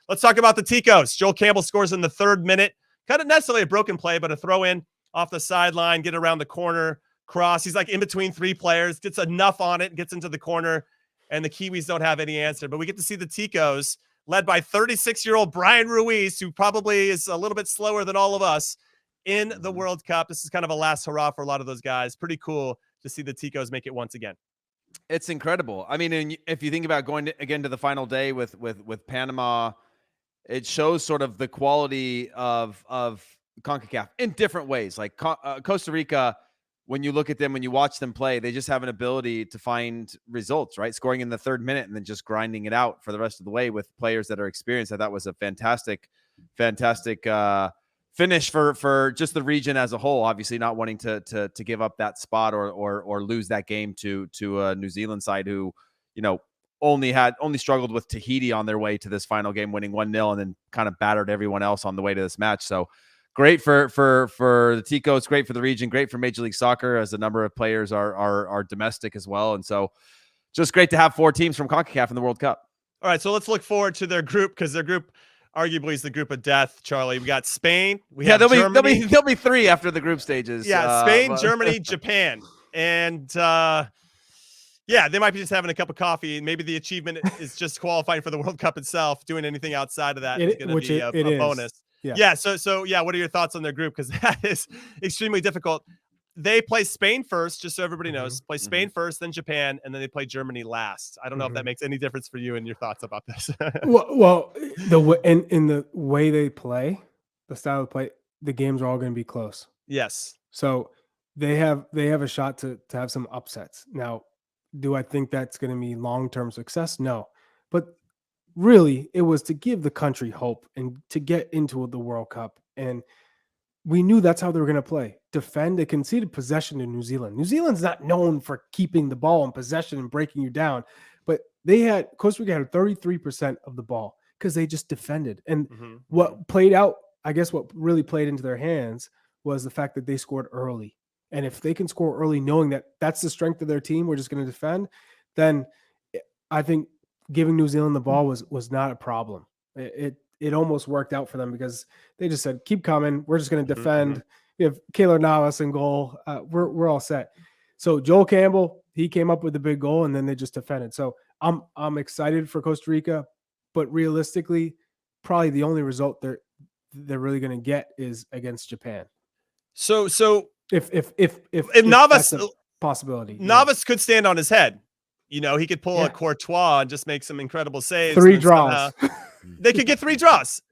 Let's talk about the Ticos. Joel Campbell scores in the 3rd minute. Kind of necessarily a broken play, but a throw in off the sideline, get around the corner, cross. He's like in between 3 players, gets enough on it, gets into the corner, and the Kiwis don't have any answer. But we get to see the Ticos led by 36-year-old Brian Ruiz, who probably is a little bit slower than all of us in the World Cup. This is kind of a last hurrah for a lot of those guys. Pretty cool to see the Ticos make it once again. It's incredible. I mean, if you think about going again to the final day with Panama, it shows sort of the quality of CONCACAF in different ways. Like Costa Rica, when you look at them, when you watch them play, they just have an ability to find results, right? Scoring in the 3rd minute and then just grinding it out for the rest of the way with players that are experienced. I thought was a fantastic finish for just the region as a whole. Obviously, not wanting to give up that spot or lose that game to a New Zealand side who, only struggled with Tahiti on their way to this final game, winning 1-0, and then kind of battered everyone else on the way to this match. So great for the Ticos, great for the region, great for Major League Soccer, as a number of players are domestic as well. And so just great to have 4 teams from CONCACAF in the World Cup. All right, so let's look forward to their group, because their group arguably is the group of death, Charlie. We got Spain. There'll be 3 after the group stages. Yeah, Spain, Germany, Japan. And they might be just having a cup of coffee. Maybe the achievement is just qualifying for the World Cup itself. Doing anything outside of that is going to be a bonus. Yeah. So what are your thoughts on their group? Because that is extremely difficult. They play Spain first, just so everybody knows. Play Spain first, then Japan, and then they play Germany last. I don't know if that makes any difference for you and your thoughts about this. well, in the way they play, the style of play, the games are all going to be close. Yes. So they have a shot to have some upsets. Now, do I think that's going to be long-term success? No. But really, it was to give the country hope and to get into the World Cup. And we knew that's how they were going to play. Defend. They conceded possession to New Zealand. New Zealand's not known for keeping the ball in possession and breaking you down. But Costa Rica had 33% of the ball because they just defended. And what played out, I guess what really played into their hands was the fact that they scored early. And if they can score early, knowing that that's the strength of their team, we're just going to defend, then I think giving New Zealand the ball was not a problem. It almost worked out for them because they just said, keep coming. We're just going to defend. We have Keylor Navas in goal. We're all set. So Joel Campbell, he came up with a big goal, and then they just defended. So I'm excited for Costa Rica, but realistically, probably the only result they're really going to get is against Japan. So if Navas, that's a possibility, Navas could stand on his head. He could pull a Courtois and just make some incredible saves. 3 draws. They could get 3 draws.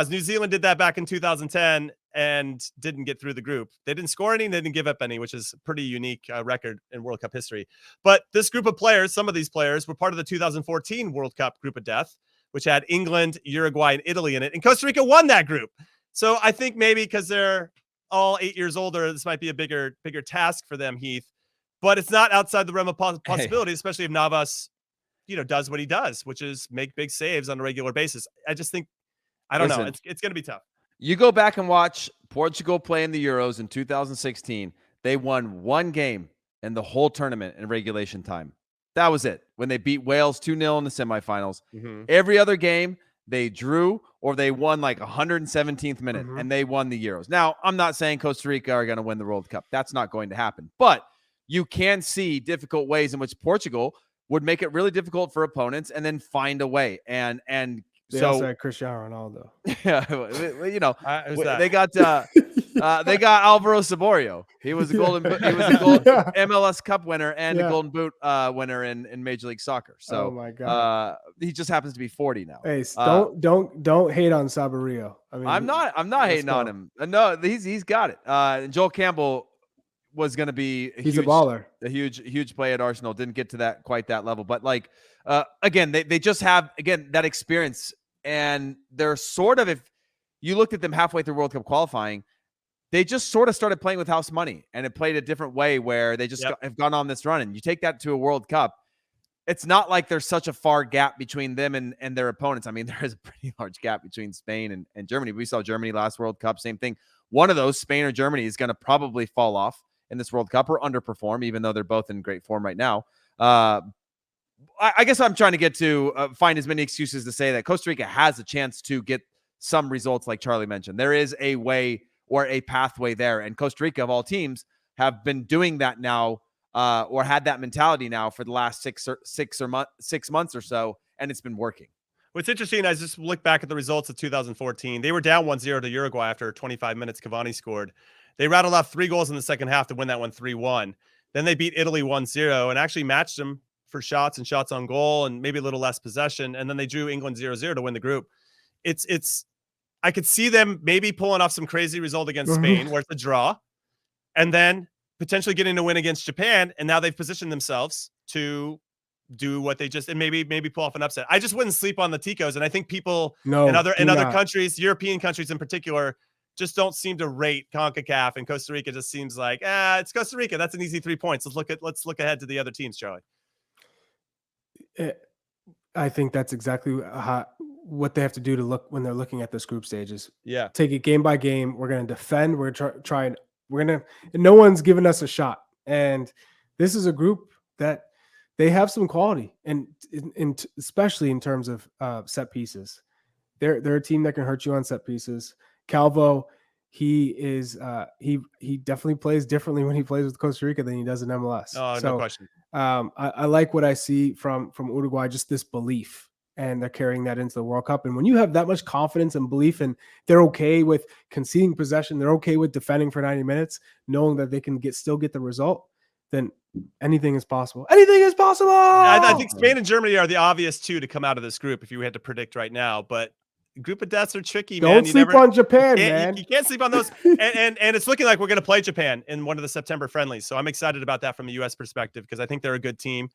New Zealand did that back in 2010 and didn't get through the group. They didn't score any, they didn't give up any, which is a pretty unique record in World Cup history. But this group of players, some of these players were part of the 2014 World Cup group of death, which had England, Uruguay, and Italy in it. And Costa Rica won that group. So I think maybe because they're all 8 years older, this might be a bigger task for them, Heath. But it's not outside the realm of possibility, especially if Navas, does what he does, which is make big saves on a regular basis. I just think, I don't know. It's going to be tough. You go back and watch Portugal play in the Euros in 2016. They won 1 game in the whole tournament in regulation time. That was it. When they beat Wales 2-0 in the semifinals. Every other game, they drew or they won like 117th minute and they won the Euros. Now, I'm not saying Costa Rica are going to win the World Cup. That's not going to happen. But you can see difficult ways in which Portugal would make it really difficult for opponents and then find a way. And they also had Cristiano Ronaldo. They got Alvaro Saborio. He was a MLS Cup winner and a Golden Boot winner in Major League Soccer. So, oh my God, he just happens to be 40 now. Hey, don't hate on Saborio. I mean, I'm not hating on him. No, he's got it. And Joel Campbell was going to be he's a baller, a huge play at Arsenal. Didn't get to quite that level, but again, they just have that experience. And they're sort of, if you looked at them halfway through World Cup qualifying, they just sort of started playing with house money, and it played a different way where they just have gone on this run. And you take that to a World Cup, it's not like there's such a far gap between them and their opponents. I mean, there is a pretty large gap between Spain and Germany. We saw Germany last World Cup, same thing. One of those, Spain or Germany, is going to probably fall off in this World Cup or underperform, even though they're both in great form right now. I guess I'm trying to get to find as many excuses to say that Costa Rica has a chance to get some results like Charlie mentioned. There is a way or a pathway there. And Costa Rica, of all teams, have been doing that now or had that mentality now for the last 6 months or so, and it's been working. What's interesting, I just look back at the results of 2014. They were down 1-0 to Uruguay after 25 minutes. Cavani scored. They rattled off 3 goals in the second half to win that one 3-1. Then they beat Italy 1-0 and actually matched them for shots and shots on goal and maybe a little less possession. And then they drew England 0-0 to win the group. I could see them maybe pulling off some crazy result against Spain where it's a draw, and then potentially getting a win against Japan. And now they've positioned themselves to do what they just, and maybe pull off an upset. I just wouldn't sleep on the Ticos. And I think people in other countries, European countries in particular, just don't seem to rate CONCACAF, and Costa Rica just seems like, it's Costa Rica. That's an easy 3 points. Let's look ahead to the other teams, Charlie. I think that's exactly what they have to do to look when they're looking at this group stages. Yeah. Take it game by game. We're going to defend. We're going to try and no one's given us a shot. And this is a group that they have some quality, and especially in terms of set pieces. They're a team that can hurt you on set pieces. Calvo, he definitely plays differently when he plays with Costa Rica than he does in MLS. Oh, no question. I like what I see from Uruguay, just this belief, and they're carrying that into the World Cup. And when you have that much confidence and belief, and they're okay with conceding possession, they're okay with defending for 90 minutes, knowing that they can still get the result, then anything is possible. Anything is possible. I think Spain and Germany are the obvious two to come out of this group if you had to predict right now. But group of deaths are tricky, man. Don't sleep on Japan, man. You can't sleep on those. and it's looking like we're going to play Japan in one of the September friendlies. So I'm excited about that from a U.S. perspective because I think they're a good team.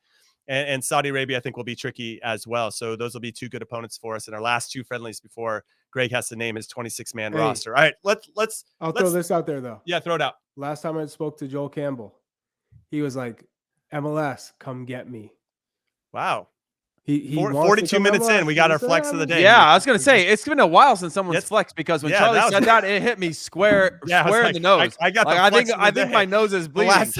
And Saudi Arabia, I think, will be tricky as well. So those will be 2 good opponents for us in our last 2 friendlies before Greg has to name his 26-man roster. All right, let's throw this out there, though. Yeah, throw it out. Last time I spoke to Joel Campbell, he was like, MLS, come get me. Wow. He 42 minutes in, we got our flex of the day. Yeah, I was going to say, it's been a while since someone's flexed, because when Charlie said that, it hit me square in the nose. I got I think my nose is bleeding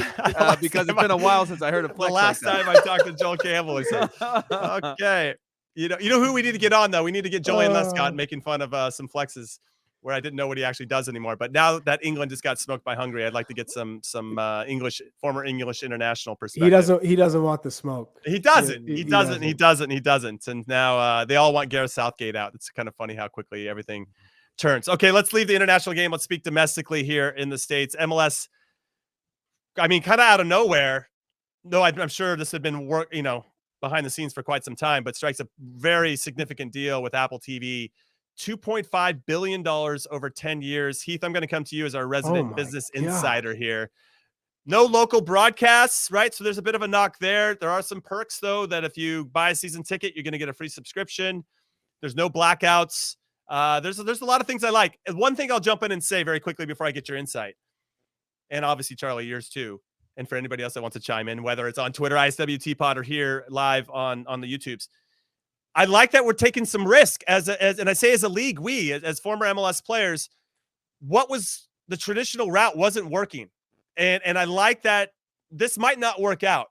because it's been a while since I heard a flex. The last time I talked to Joel Campbell, he said, okay. You know who we need to get on, though? We need to get Joey Lescott making fun of some flexes where I didn't know what he actually does anymore. But now that England just got smoked by Hungary, I'd like to get some former English international perspective. He doesn't want the smoke. He doesn't. He doesn't. And now they all want Gareth Southgate out. It's kind of funny how quickly everything turns. Okay, let's leave the international game. Let's speak domestically here in the States. MLS, I mean, kind of out of nowhere. No, I'm sure this had been behind the scenes for quite some time, but strikes a very significant deal with Apple TV. $2.5 billion over 10 years. Heath, I'm going to come to you as our resident business insider here. No local broadcasts, right? So there's a bit of a knock there. There are some perks, though, that if you buy a season ticket, you're going to get a free subscription. There's no blackouts. There's a lot of things I like. And one thing I'll jump in and say very quickly before I get your insight, and obviously, Charlie, yours too, and for anybody else that wants to chime in, whether it's on Twitter, ISWT Pod, or here live on the YouTubes. I like that we're taking some risk and I say as a league, we as former MLS players, what was the traditional route wasn't working. And I like that this might not work out,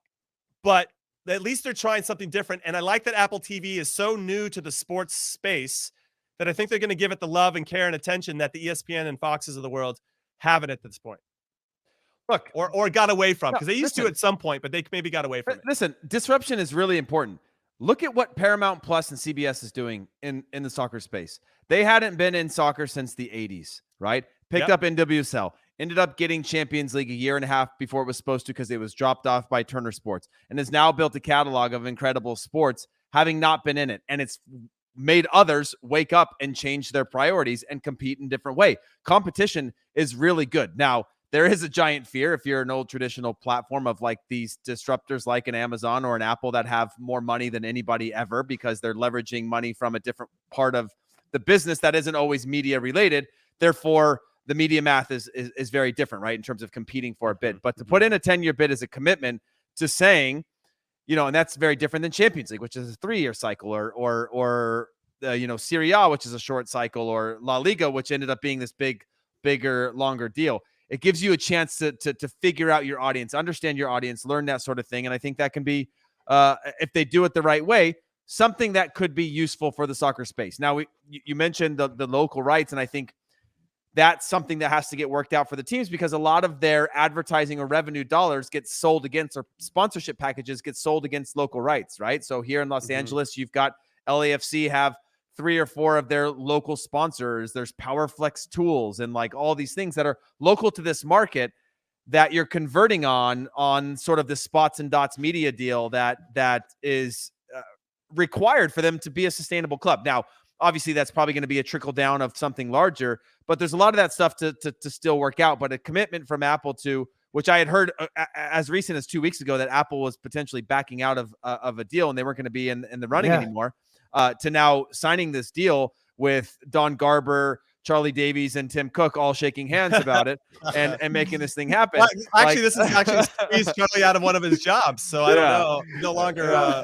but at least they're trying something different. And I like that Apple TV is so new to the sports space that I think they're going to give it the love and care and attention that the ESPN and Foxes of the world haven't at this point. Look, or got away from, because they used to at some point, but they maybe got away from it. Listen, disruption is really important. Look at what Paramount Plus and CBS is doing in the soccer space. They hadn't been in soccer since the 80s, right? Picked up NWSL, ended up getting Champions League a year and a half before it was supposed to because it was dropped off by Turner Sports, and has now built a catalog of incredible sports, having not been in it. And it's made others wake up and change their priorities and compete in a different way. Competition is really good. Now, there is a giant fear if you're an old traditional platform of like these disruptors like an Amazon or an Apple that have more money than anybody ever because they're leveraging money from a different part of the business that isn't always media related. Therefore, the media math is very different, right, in terms of competing for a bid. But to put in a 10-year bid as a commitment to saying, and that's very different than Champions League, which is a 3-year cycle, or Serie A, which is a short cycle, or La Liga, which ended up being this bigger, longer deal. It gives you a chance to figure out your audience, understand your audience, learn that sort of thing. And I think that can be if they do it the right way, something that could be useful for the soccer space. Now, you mentioned the local rights, and I think that's something that has to get worked out for the teams, because a lot of their advertising or revenue dollars get sold against, or sponsorship packages get sold against local rights, right? So here in Los Angeles, you've got LAFC have 3 or 4 of their local sponsors. There's PowerFlex tools and like all these things that are local to this market that you're converting on sort of the spots and dots media deal that is required for them to be a sustainable club. Now, obviously, that's probably going to be a trickle down of something larger, but there's a lot of that stuff to still work out. But a commitment from Apple to, which I had heard as recent as 2 weeks ago, that Apple was potentially backing out of a deal and they weren't going to be in the running anymore, to now signing this deal with Don Garber, Charlie Davies, and Tim Cook all shaking hands about it and making this thing happen. Well, actually, this is actually squeezed Charlie out of one of his jobs, so I don't know. He's no longer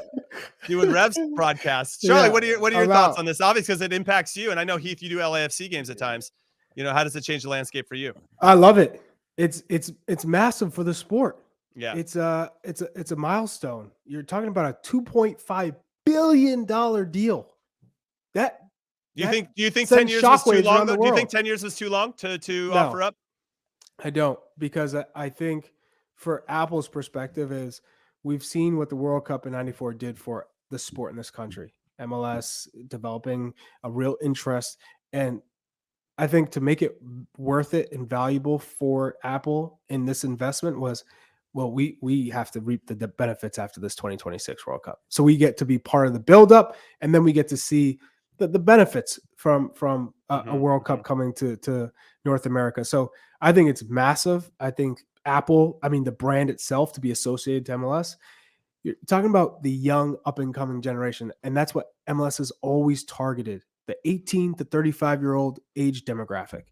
doing Revs broadcasts. Charlie, what are your thoughts on this? Obviously, because it impacts you, and I know, Heath, you do LAFC games at times. You know, how does it change the landscape for you? I love it. It's massive for the sport. Yeah, it's a milestone. You're talking about a $2.5 billion deal. Do you think 10 years was too long? Do you think 10 years was too long to offer up? I don't, because I think for Apple's perspective is we've seen what the World Cup in '94 did for the sport in this country. MLS developing a real interest, and I think to make it worth it and valuable for Apple in this investment was, well, we have to reap the benefits after this 2026 World Cup. So we get to be part of the buildup, and then we get to see the benefits from a World Cup coming to North America. So I think it's massive. I think Apple, the brand itself, to be associated to MLS, you're talking about the young up and coming generation. And that's what MLS has always targeted, the 18 to 35-year-old age demographic.